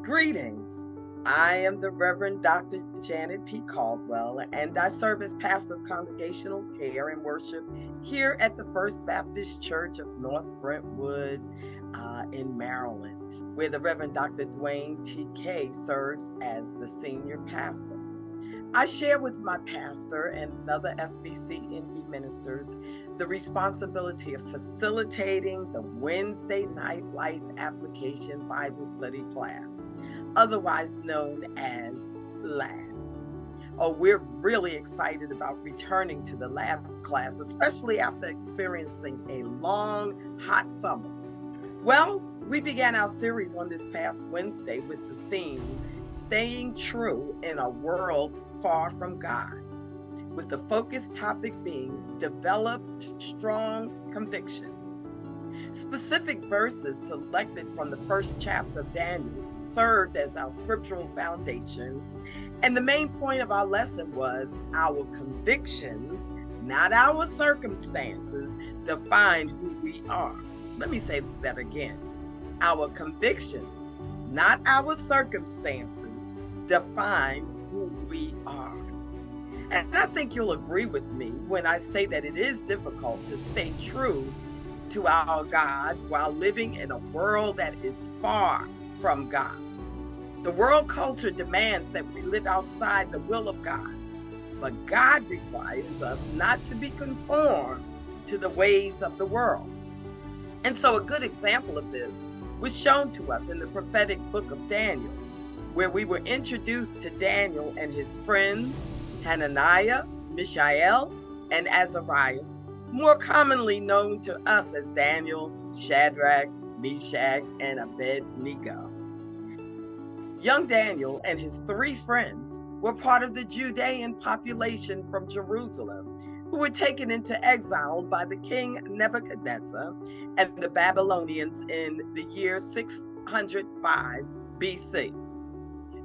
Greetings. I am the Reverend Dr. Janet P. Caldwell, and I serve as pastor of congregational care and worship here at the First Baptist Church of North Brentwood in Maryland, where the Reverend Dr. Dwayne T.K. serves as the senior pastor. I share with my pastor and other FBCNB ministers the responsibility of facilitating the Wednesday Night Life Application Bible Study class, otherwise known as Labs. Oh, we're really excited about returning to the Labs class, especially after experiencing a long, hot summer. Well, we began our series on this past Wednesday with the theme, Staying True in a World Far from God, with the focus topic being Develop Strong Convictions. Specific verses selected from the first chapter of Daniel served as our scriptural foundation, and the main point of our lesson was our convictions, not our circumstances, define who we are. Let me say that again. Our convictions, not our circumstances, define who we are. And I think you'll agree with me when I say that it is difficult to stay true to our God while living in a world that is far from God. The world culture demands that we live outside the will of God, but God requires us not to be conformed to the ways of the world. And so a good example of this was shown to us in the prophetic book of Daniel, where we were introduced to Daniel and his friends, Hananiah, Mishael, and Azariah, more commonly known to us as Daniel, Shadrach, Meshach, and Abednego. Young Daniel and his three friends were part of the Judean population from Jerusalem, who were taken into exile by the king Nebuchadnezzar and the Babylonians in the year 605 BC.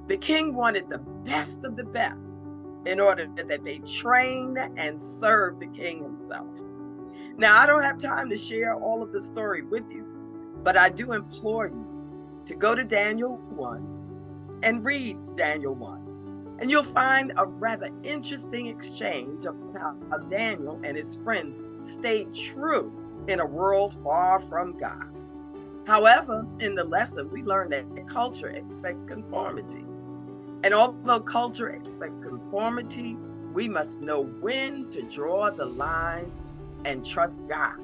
The king wanted the best of the best in order that they train and serve the king himself. Now, I don't have time to share all of the story with you, but I do implore you to go to Daniel 1 and read Daniel 1. And you'll find a rather interesting exchange of how Daniel and his friends stayed true in a world far from God. However, in the lesson, we learned that culture expects conformity. And although culture expects conformity, we must know when to draw the line and trust God.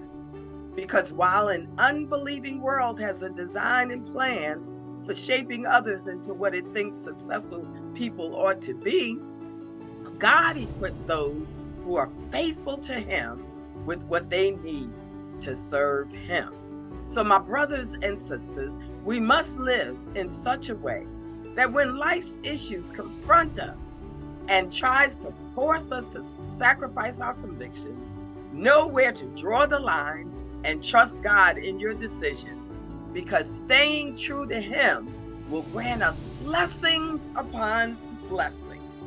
Because while an unbelieving world has a design and plan for shaping others into what it thinks successful people ought to be, God equips those who are faithful to Him with what they need to serve Him. So my brothers and sisters, we must live in such a way that when life's issues confront us and tries to force us to sacrifice our convictions, know where to draw the line and trust God in your decisions, because staying true to Him will grant us blessings upon blessings.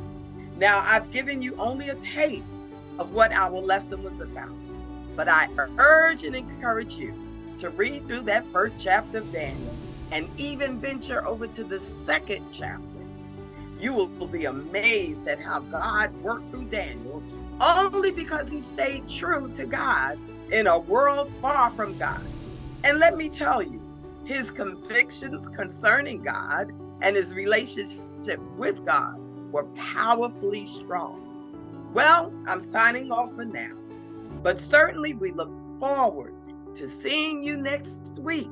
Now, I've given you only a taste of what our lesson was about, but I urge and encourage you to read through that first chapter of Daniel and even venture over to the second chapter. You will be amazed at how God worked through Daniel only because he stayed true to God in a world far from God. And let me tell you, his convictions concerning God and his relationship with God were powerfully strong. Well, I'm signing off for now, but certainly we look forward to seeing you next week.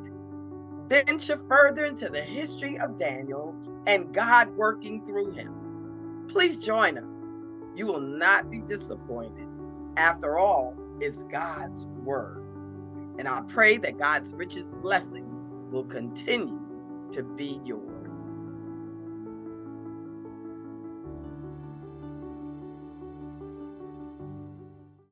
Venture further into the history of Daniel and God working through him. Please join us. You will not be disappointed. After all, it's God's word. And I pray that God's richest blessings will continue to be yours.